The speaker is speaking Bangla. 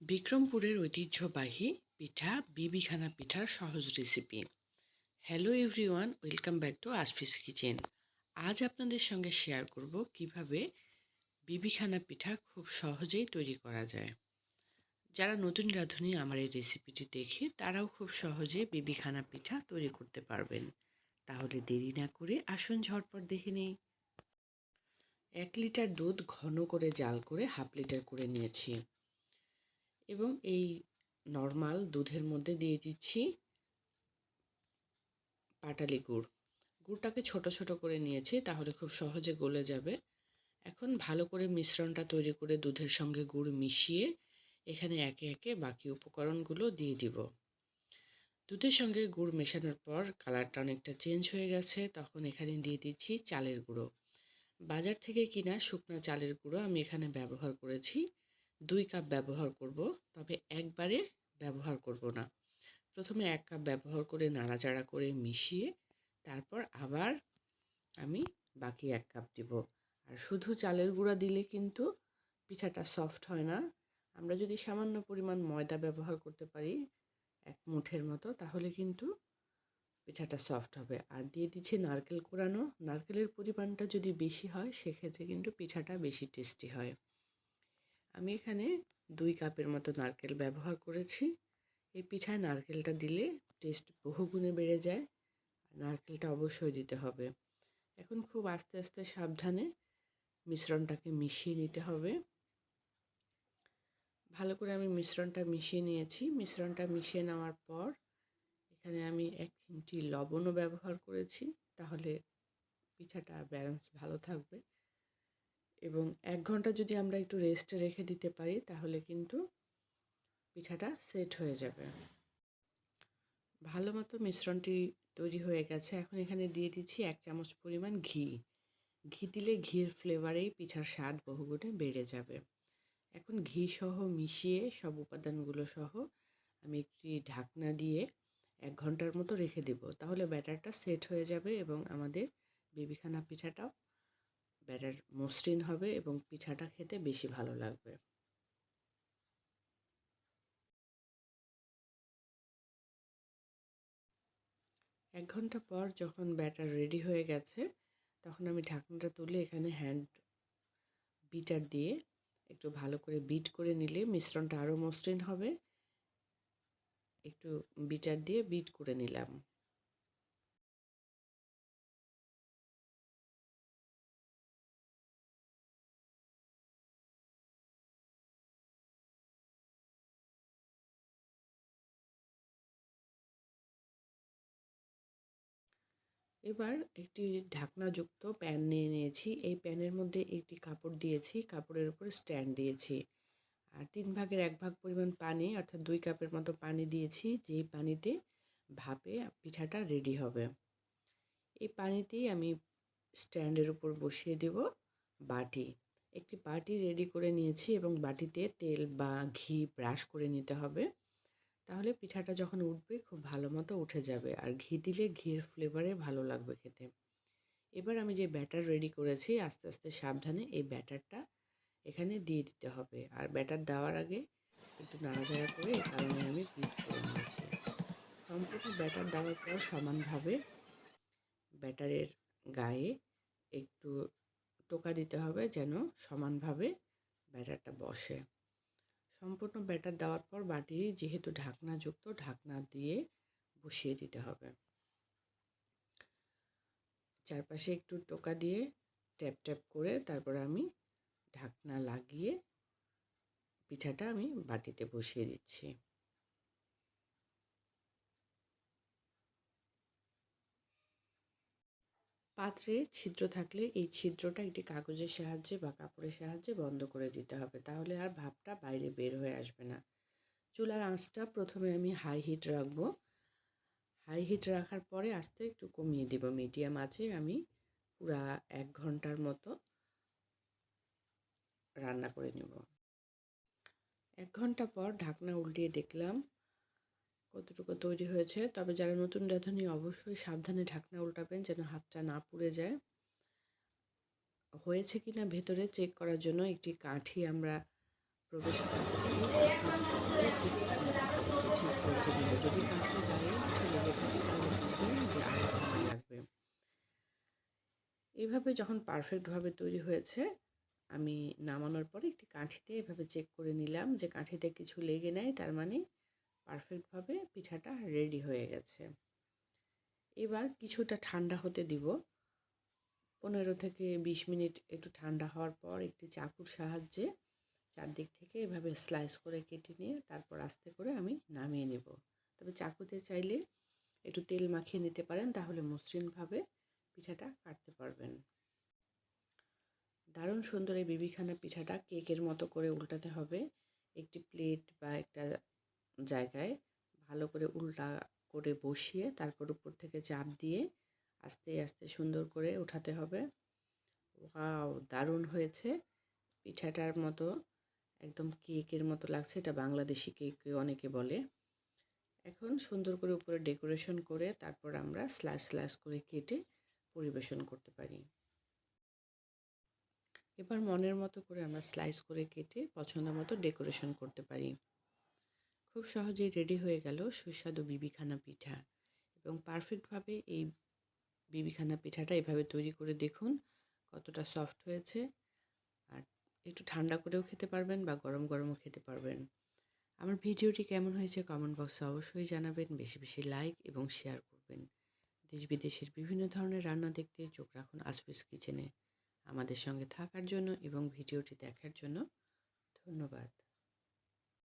বিক্রমপুরের ঐতিহ্যবাহী পিঠা বিবিখানা পিঠার সহজ recipe. Hello everyone, welcome back to আসফিস kitchen. আজ আপনাদের সঙ্গে শেয়ার করব কিভাবে বিবিখানা পিঠা খুব সহজেই তৈরি করা যায়। যারা নতুন রাঁধুনি আমার এই রেসিপিটি দেখে তারাও খুব সহজে বিবিখানা পিঠা তৈরি করতে পারবেন। তাহলে দেরি না করে আসুন ঝটপট দেখে নেই। 1 লিটার দুধ ঘন করে জাল করে হাফ লিটার করে নিয়েছি এবং এই নর্মাল দুধের মধ্যে দিয়ে দিচ্ছি পাটালি গুড়। গুড়টাকে ছোট ছোট করে নিয়েছি, তাহলে খুব সহজে গলে যাবে। এখন ভালো করে মিশ্রণটা তৈরি করে দুধের সঙ্গে গুড় মিশিয়ে এখানে একে একে বাকি উপকরণগুলো দিয়ে দিব। দুধের সঙ্গে গুড় মেশানোর পর কালারটা অনেকটা চেঞ্জ হয়ে গেছে, তখন এখানে দিয়ে দিচ্ছি চালের গুঁড়ো। বাজার থেকে কিনা শুকনো চালের গুঁড়ো আমি এখানে ব্যবহার করেছি। 2 কাপ ব্যবহার করব, তবে একবারে ব্যবহার করব না। প্রথমে 1 কাপ ব্যবহার করে নাড়াচাড়া করে মিশিয়ে তারপর আবার আমি বাকি 1 কাপ দিব। আর শুধু চালের গুঁড়া দিলে কিন্তু পিঠাটা সফট হয় না। আমরা যদি সামান্য পরিমাণ ময়দা ব্যবহার করতে পারি 1 মুঠের মতো, তাহলে কিন্তু পিঠাটা সফট হবে। আর দিয়ে দিচ্ছি নারকেল কোড়ানো। নারকেলের পরিমাণটা যদি বেশি হয় সেক্ষেত্রে কিন্তু পিঠাটা বেশি টেস্টি হয়। আমি এখানে 2 কাপের মতো নারকেল ব্যবহার করেছি। এই পিঠায় নারকেলটা দিলে টেস্ট বহুগুণে বেড়ে যায়। নারকেলটা অবশ্যই দিতে হবে। এখন খুব আস্তে আস্তে সাবধানে মিশ্রণটাকে মিশিয়ে নিতে হবে। ভালো করে আমি মিশ্রণটা মিশিয়ে নিয়েছি। মিশ্রণটা মিশিয়ে নেওয়ার পর এখানে আমি 1 চিমটি লবণও ব্যবহার করেছি, তাহলে পিঠাটা ব্যালেন্স ভালো থাকবে। এবং 1 ঘন্টা যদি আমরা একটু রেস্টে রেখে দিতে পারি তাহলে কিন্তু পিঠাটা সেট হয়ে যাবে। ভালো মতো মিশ্রণটি তৈরি হয়ে গেছে। এখন এখানে দিয়ে দিচ্ছি 1 চামচ পরিমাণ ঘি। ঘি দিলে ঘির ফ্লেভারেই পিঠার স্বাদ বহুগুণে বেড়ে যাবে। এখন ঘি সহ মিশিয়ে সব উপাদানগুলো সহ আমি একটি ঢাকনা দিয়ে 1 ঘন্টার মতো রেখে দেব। তাহলে ব্যাটারটা সেট হয়ে যাবে এবং আমাদের বিবিখানা পিঠাটাও ব্যাটার মসৃণ হবে এবং পিঠাটা খেতে বেশি ভালো লাগবে। 1 ঘন্টা পর যখন ব্যাটার রেডি হয়ে গেছে, তখন আমি ঢাকনাটা তুলে এখানে হ্যান্ড বিটার দিয়ে একটু ভালো করে বিট করে নিলে মিশ্রণটা আরও মসৃণ হবে। একটু বিটার দিয়ে বিট করে নিলাম। এবার একটি ঢাকনাযুক্ত প্যান নিয়ে নিয়েছি। এই প্যানের মধ্যে একটি কাপড় দিয়েছি, কাপড়ের উপর স্ট্যান্ড দিয়েছি। আর 3 ভাগের 1 ভাগ পরিমাণ পানি, অর্থাৎ 2 কাপের মতো পানি দিয়েছি, যেই পানিতে ভাপে পিঠাটা রেডি হবে। এই পানিতেই আমি স্ট্যান্ডের উপর বসিয়ে দেব বাটি। একটি বাটি রেডি করে নিয়েছি এবং বাটিতে তেল বা ঘি ব্রাশ করে নিতে হবে। তাহলে পিঠাটা যখন উঠবে খুব ভালো মতো উঠে যাবে, আর ঘি দিলে ঘির ফ্লেভারে ভালো লাগবে খেতে। এবার আমি যে ব্যাটার রেডি করেছি আস্তে আস্তে সাবধানে এই ব্যাটারটা এখানে দিয়ে দিতে হবে। আর ব্যাটার দেওয়ার আগে একটু নাড়াচাড়া করে এই কারণে আমি বিট করে নিয়েছি। সম্পূর্ণ ব্যাটার দেওয়ার পর সমানভাবে ব্যাটারের গায়ে একটু টোকা দিতে হবে যেন সমানভাবে ব্যাটারটা বসে। সম্পূর্ণ ব্যাটার দেওয়ার পর বাটি যেহেতু ঢাকনাযুক্ত, ঢাকনা দিয়ে বসিয়ে দিতে হবে। চারপাশে একটু টোকা দিয়ে ট্যাপ ট্যাপ করে তারপর আমি ঢাকনা লাগিয়ে পিঠাটা আমি বাটিতে বসিয়ে দিচ্ছি। পাত্রে ছিদ্র থাকলে এই ছিদ্রটা একটি কাগজের সাহায্যে বা কাপড়ের সাহায্যে বন্ধ করে দিতে হবে, তাহলে আর ভাপটা বাইরে বের হয়ে আসবে না। চুলার আঁচটা প্রথমে আমি হাই হিট রাখবো। হাই হিট রাখার পরে আস্তে একটু কমিয়ে দেব। মিডিয়াম আঁচে আমি পুরা 1 ঘন্টার মতো রান্না করে নেব। 1 ঘন্টা পর ঢাকনা উল্টিয়ে দেখলাম কতটুকু তৈরি হয়েছে। তবে যারা নতুন রাঁধুনি অবশ্যই সাবধানে ঢাকনা উল্টাবেন যেন হাতটা না পুড়ে যায়। হয়েছে কিনা ভেতরে চেক করার জন্য একটি কাঠি আমরা প্রবেশ করতে পারি। হালকা করে চেক করে নিতে হবে যে ঠিক হয়েছে কিনা। যদি কাঠির গায়ে কিছু লেগে থাকে তাহলে বুঝবেন যে আরও সময় লাগবে। এইভাবে যখন পারফেক্টভাবে তৈরি হয়েছে, আমি নামানোর পরে একটি কাঠিতে এভাবে চেক করে নিলাম যে কাঠিতে কিছু লেগে নেয়, তার মানে পারফেক্টভাবে পিঠাটা রেডি হয়ে গেছে। এবার কিছুটা ঠান্ডা হতে দিব। 15 থেকে 20 মিনিট একটু ঠান্ডা হওয়ার পর একটি চাকুর সাহায্যে চারদিক থেকে এভাবে স্লাইস করে কেটে নিয়ে তারপর আস্তে করে আমি নামিয়ে নেব। তবে চাকুতে চাইলে একটু তেল মাখিয়ে নিতে পারেন, তাহলে মসৃণভাবে পিঠাটা কাটতে পারবেন। দারুণ সুন্দর এই বিবিখানা পিঠাটা কেকের মতো করে উল্টাতে হবে। একটি প্লেট বা একটা জায়গায় ভালো করে উল্টা করে বসিয়ে তারপর উপর থেকে চাপ দিয়ে আস্তে আস্তে সুন্দর করে উঠাতে হবে। ওয়াও! দারুণ হয়েছে। পিঠাটার মতো একদম কেকের মতো লাগছে। এটা বাংলাদেশি কেক অনেকে বলে। এখন সুন্দর করে উপরে ডেকোরেশন করে তারপর আমরা স্লাইস স্লাইস করে কেটে পরিবেশন করতে পারি। এবার মনের মতো করে আমরা স্লাইস করে কেটে পছন্দ মতো ডেকোরেশন করতে পারি। খুব সহজেই রেডি হয়ে গেল সুস্বাদু বিবিখানা পিঠা। এবং পারফেক্টভাবে এই বিবিখানা পিঠাটা এভাবে তৈরি করে দেখুন কতটা সফট হয়েছে। আর একটু ঠান্ডা করেও খেতে পারবেন বা গরম গরমও খেতে পারবেন। আমার ভিডিওটি কেমন হয়েছে কমেন্ট বক্সে অবশ্যই জানাবেন। বেশি বেশি লাইক এবং শেয়ার করবেন। দেশ বিদেশের বিভিন্ন ধরনের রান্না দেখতে চোখ রাখুন আসপিস কিচেনে। আমাদের সঙ্গে থাকার জন্য এবং ভিডিওটি দেখার জন্য ধন্যবাদ।